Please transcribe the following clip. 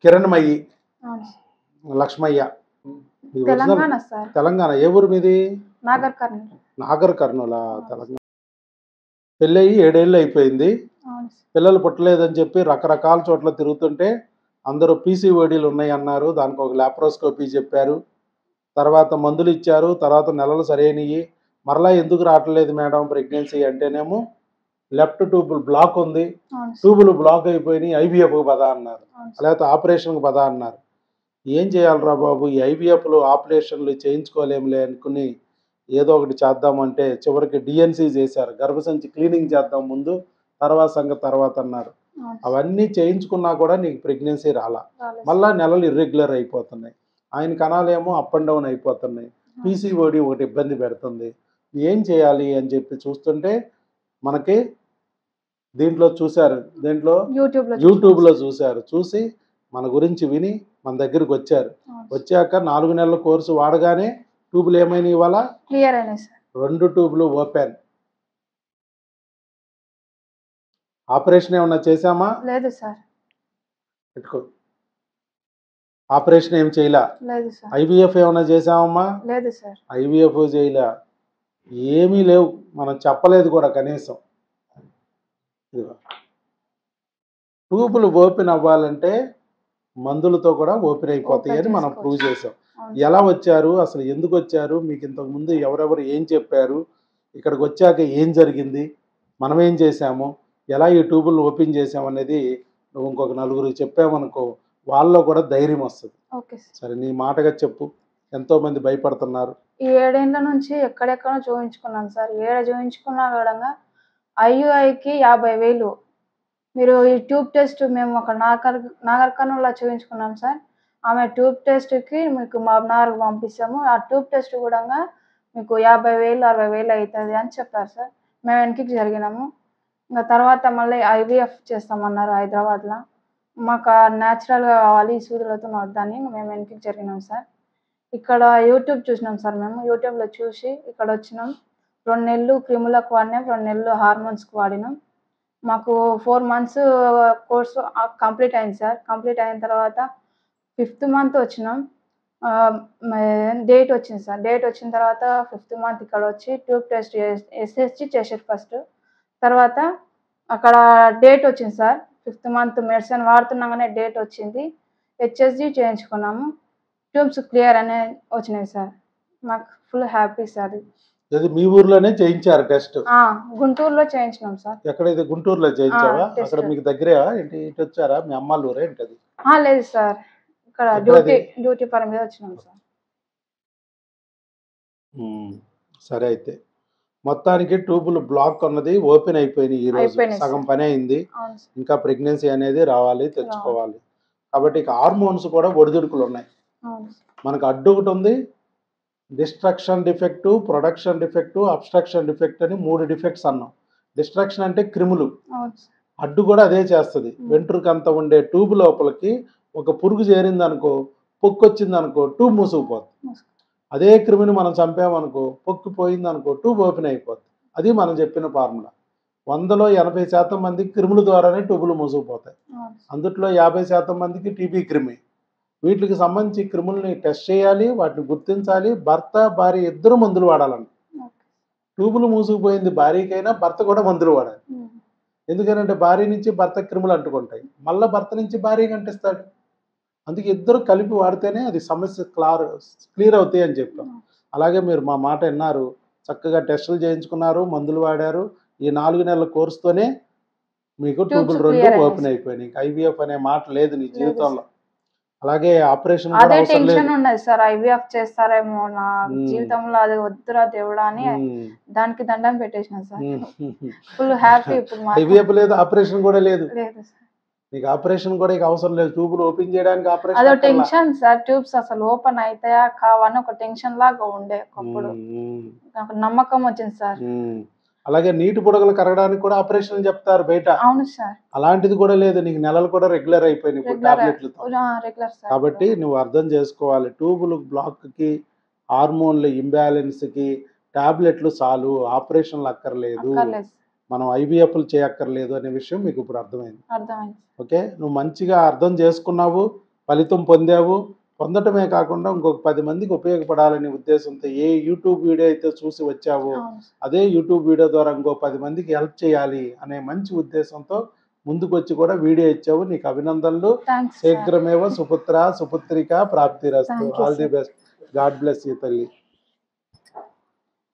కిరణ్మయి, అవును సార్. లక్ష్మయ్య. ఇది original Telangana sir. Telangana. ఏ ఊరు మీది? నాగర్ కర్నూల్. నాగర్ కర్నూల అవును సార్. తెలంగాణ. పెళ్ళయి 7 ఏళ్ళు అయిపోయింది. అవును సార్. పిల్లలు పుట్టలేదని చెప్పి రకరకాల చోట్ల తిరుగుతుంటే అందరూ పీసీఓడీలు ఉన్నాయన్నారు. దానికి ఒక లాప్రోస్కోపీ చెప్పారు. తర్వాత మందులు ఇచ్చారు. తర్వాత నెలలు సరైనయి. మరలా ఎందుకు రావట్లేదు మేడం ప్రెగ్నెన్సీ అంటేనేమో లెఫ్ట్ ట్యూబుల్ బ్లాక్ ఉంది. అవును సార్. ట్యూబులు బ్లాక్ అయిపోయినాయి. ఐవీఎఫ్‌కి పద అన్నారు. అవును సార్. లేకపోతే ఆపరేషన్‌కి పద అన్నారు. ఏం చేయాలిరా బాబు! ఈ ఐవీఎఫ్‌లు, ఆపరేషన్‌లు చేయించుకోలేంలే అనుకుని ఏదో ఒకటి చేద్దామంటే చివరికి డీఎన్సీ చేశారు. గర్భసంచి క్లీనింగ్ చేద్దాం ముందు, తర్వాత సంగతి తర్వాత అన్నారు. అవును సార్. అవన్నీ చేయించుకున్నా కూడా నీకు ప్రెగ్నెన్సీ రాలా. రాలేదు సార్. మళ్ళా నెలలు ఇర్రెగ్యులర్ అయిపోతున్నాయి. ఆయన కణాలేమో అప్ అండ్ డౌన్ అయిపోతున్నాయి. అవును సార్. పీసీఓడీ ఒకటి ఇబ్బంది పెడుతుంది. ఏం చేయాలి అని చెప్పి చూస్తుంటే మనకి దీంట్లో చూశారు. దేంట్లో? యూట్యూబ్‌లో చూసినాం యూట్యూబ్‌లో సార్. చూశారు. చూసి మన గురించి విని మన దగ్గరికి వచ్చారు. అవును సార్. వచ్చాక 4 నెలల కోర్సు వాడగానే ట్యూబులు ఏమైనాయి ఇవాళ? క్లియర్ అయినాయి సార్. 2 ట్యూబులు ఓపెన్. ఆపరేషన్ ఏమన్నా చేశామా? లేదు సార్. పెట్టుకో. ఆపరేషన్ ఏం చేయలా. లేదు సార్. ఐవీఎఫ్ ఏమన్నా చేశామమ్మా? లేదు సార్. ఐవీఎఫ్ చేయలా. ఏమీ లేవు. మనం చెప్పలేదు కూడా కనీసం. ఇదిగో. ట్యూబులు ఓపెన్ అవ్వాలంటే మందులతో కూడా ఓపెన్ అయిపోతాయని ఓపెన్ మనం ప్రూవ్ చేసుకోవచ్చు. చేసాం. అవును ఎలా సార్. వచ్చారు? అసలు ఎందుకు వచ్చారు? మీకు ఇంతకుముందు ఎవరెవరు ఏం చెప్పారు? ఇక్కడికి వచ్చాక ఏం జరిగింది? మనం ఏం చేశాము? ఎలా ఈ ట్యూబులు ఓపెన్ చేసామనేది నువ్వు ఇంకొక నలుగురికి చెప్పామనుకో వాళ్ళలో కూడా ధైర్యం వస్తుంది. Okay sir. సరే నీ మాటగా చెప్పు. ఎంతోమంది భయపడుతున్నారు. ఈ 7 ఏండ్ల నుంచి ఎక్కడెక్కడో చూయించుకున్నాను సార్. ఏడ చూయించుకున్నా కూడంగా ఐయుఐకి 50,000. మీరు ఈ ట్యూబ్ టెస్ట్ మేము ఒక నాగర్ కర్నూల్‌లో చూయించుకున్నాం సార్. ఆమె ట్యూబ్ టెస్ట్‌కి మీకు మామ్నార్‌కి పంపిస్తాము. ఆ ట్యూబ్ టెస్ట్ కూడంగా మీకు 50,000, 60,000 అయితది అని చెప్పారు సార్. మేము వెనక్కి జరిగినాము. ఇంక తర్వాత మళ్ళీ ఐవీఎఫ్ చేస్తామన్నారు హైదరాబాద్‌లో. మాకు న్యాచురల్‌గా కావాలి ఈ సూదులతోని వద్దని మేము వెనక్కి జరిగినాం సార్. ఇక్కడ యూట్యూబ్ చూసినాం సార్ మేము. యూట్యూబ్‌లో చూసి ఇక్కడొచ్చినాం. 2 నెలలు క్రిములకు వాడినాం. 2 నెలలు హార్మోన్స్‌కి వాడినాం. మాకు 4 మంత్స్ కోర్సు కంప్లీట్ అయింది సార్. కంప్లీట్ అయిన తర్వాత 5థ్ మంత్ వచ్చినాం. డేట్ వచ్చింది సార్. డేట్ వచ్చిన తర్వాత 5థ్ మంత్ ఇక్కడొచ్చి ట్యూబ్ టెస్ట్ ఎస్‌హెచ్‌జీ చేసారు ఫస్ట్. తర్వాత అక్కడ డేట్ వచ్చింది సార్. 5థ్ మంత్ మెడిసిన్ వాడుతుండగానే డేట్ వచ్చింది. హెచ్ఎస్‌జీ చేయించుకున్నాము. ట్యూబ్స్ క్లియర్ అనే వచ్చినాయి సార్. మాకు ఫుల్ హ్యాపీ సార్. అది మీ ఊర్లోనే చేయించారు టెస్ట్. గుంటూరులో చేయించినాం సార్. ఎక్కడైతే గుంటూరులో చేయించావా? టెస్ట్. అక్కడ మీకు దగ్గరేవా ఏంటి? ఇటు వచ్చారా? మీ అమ్మాళ్ళ ఊరే ఏంటది? లేదు సార్. ఇక్కడ ఎక్కడది? డ్యూటీ పని మీద వచ్చినాం సార్. సరే అయితే. మొత్తానికి ట్యూబులు బ్లాక్ అన్నది ఓపెన్ అయిపోయినాయి ఈరోజు. అయిపోయినాయి సగం సార్. పని అయింది. అవును సార్. ఇంకా ప్రెగ్నెన్సీ అనేది రావాలి, రావాలి. తెచ్చుకోవాలి. కాబట్టి ఇక హార్మోన్స్ కూడా ఒడిదుడుకులు ఉన్నాయి. అవును సార్. మనకు అడ్డు ఒకటి ఉంది. Destruction defect, production defect, obstruction defect అని 3 డిఫెక్ట్స్ అన్నాం. డిస్ట్రక్షన్ అంటే క్రిములు. అవును సార్. అడ్డు కూడా అదే చేస్తది. వెంట్రుకంత ఉండే ట్యూబ్ లోపలికి ఒక పురుగు చేరిందనుకో, పొక్కొచ్చిందనుకో ట్యూబ్ మూసుకుపోతుంది. అదే క్రిమిని మనం చంపామనుకో, పొక్కు పోయిందనుకో ట్యూబ్ ఓపెన్ అయిపోతుంది. అది మనం చెప్పిన ఫార్ములా. 100లో 80% మందికి క్రిముల ద్వారానే ట్యూబులు మూసుకుపోతాయి. అవును సార్. అందుట్లో 50% మందికి టీబీ క్రిమి. వీటికి సంబంధించి క్రిములని టెస్ట్ చేయాలి, వాటిని గుర్తించాలి. భర్త, భార్య ఇద్దరు మందులు వాడాలంట. ఓకే. ట్యూబులు మూసుకుపోయింది భార్యకైనా, భర్త కూడా మందులు వాడాలి. ఎందుకనంటే భార్య నుంచి భర్త క్రిములు అంటుకుంటాయి. మళ్ళా భర్త నుంచి భార్యకి అంటిస్తాడు. అందుకే ఇద్దరు కలిపి వాడితేనే అది సమస్య క్లియర్ అవుతాయి అని చెప్పాం. అలాగే మీరు మా మాట విన్నారు. చక్కగా టెస్టులు చేయించుకున్నారు, మందులు వాడారు. ఈ 4 నెలల కోర్సుతోనే మీకు ట్యూబులు 2 ఓపెన్ అయిపోయినాయి. ఇంకా ఐవీఎఫ్ అనే మాట లేదు నీ జీవితంలో. అలాగే ఆపరేషన్ కూడా అదే అవసరం లేదు. టెన్షన్ ఉన్నది సార్. ఐవీఎఫ్ చేస్తారేమో నా జీవితంలో, అది వద్దురా దేవుడా అని దానికి దండం పెట్టేసిన సార్. ఫుల్ హ్యాపీ ఇప్పుడు మాకు. ఐవీఎఫ్ లేదు, ఆపరేషన్ కూడా లేదు. లేదు సార్. నీకు ఆపరేషన్ కూడా ఇక అవసరం లేదు. ట్యూబులు ఓపెన్ చేయడానికి ఆపరేషన్ అదో టెన్షన్ సార్. ట్యూబ్స్ అసలు ఓపెన్ అవుతాయా కావా అని ఒక టెన్షన్ లాగా ఉండే ఒకప్పుడు. నాకు నమ్మకం వచ్చింది సార్. అలాగే నీటి బుడగలు కరగడానికి కూడా ఆపరేషన్ చెప్తారు బయట. అవును సార్. అలాంటిది కూడా లేదు. నీకు నెలలు కూడా రెగ్యులర్ అయిపోయినాయి ఇప్పుడు టాబ్లెట్లతో. Regular sir. కాబట్టి నువ్వు అర్థం చేసుకోవాలి. ట్యూబులు బ్లాక్కి, హార్మోన్ల ఇంబ్యాలెన్స్కి టాబ్లెట్లు చాలు, ఆపరేషన్లు అక్కర్లేదు. మనం ఐవీఎఫ్లు చేయక్కర్లేదు అనే విషయం మీకు ఇప్పుడు అర్థమైంది. అర్థమైంది. ఓకే, నువ్వు మంచిగా అర్థం చేసుకున్నావు, ఫలితం పొందావు. పొందటమే కాకుండా ఇంకొక 10 మందికి ఉపయోగపడాలనే ఉద్దేశంతో ఏ యూట్యూబ్ వీడియో అయితే చూసి వచ్చావో అవును. అదే యూట్యూబ్ వీడియో ద్వారా ఇంకో 10 మందికి హెల్ప్ చేయాలి అనే మంచి ఉద్దేశంతో ముందుకొచ్చి కూడా వీడియో ఇచ్చావు. నీకు అభినందనలు. Thanks sir. శీఘ్రమేవ సుపుత్ర సుపుత్రిక ప్రాప్తిరస్తు. Thank you all the sir. Best. God bless you తల్లి.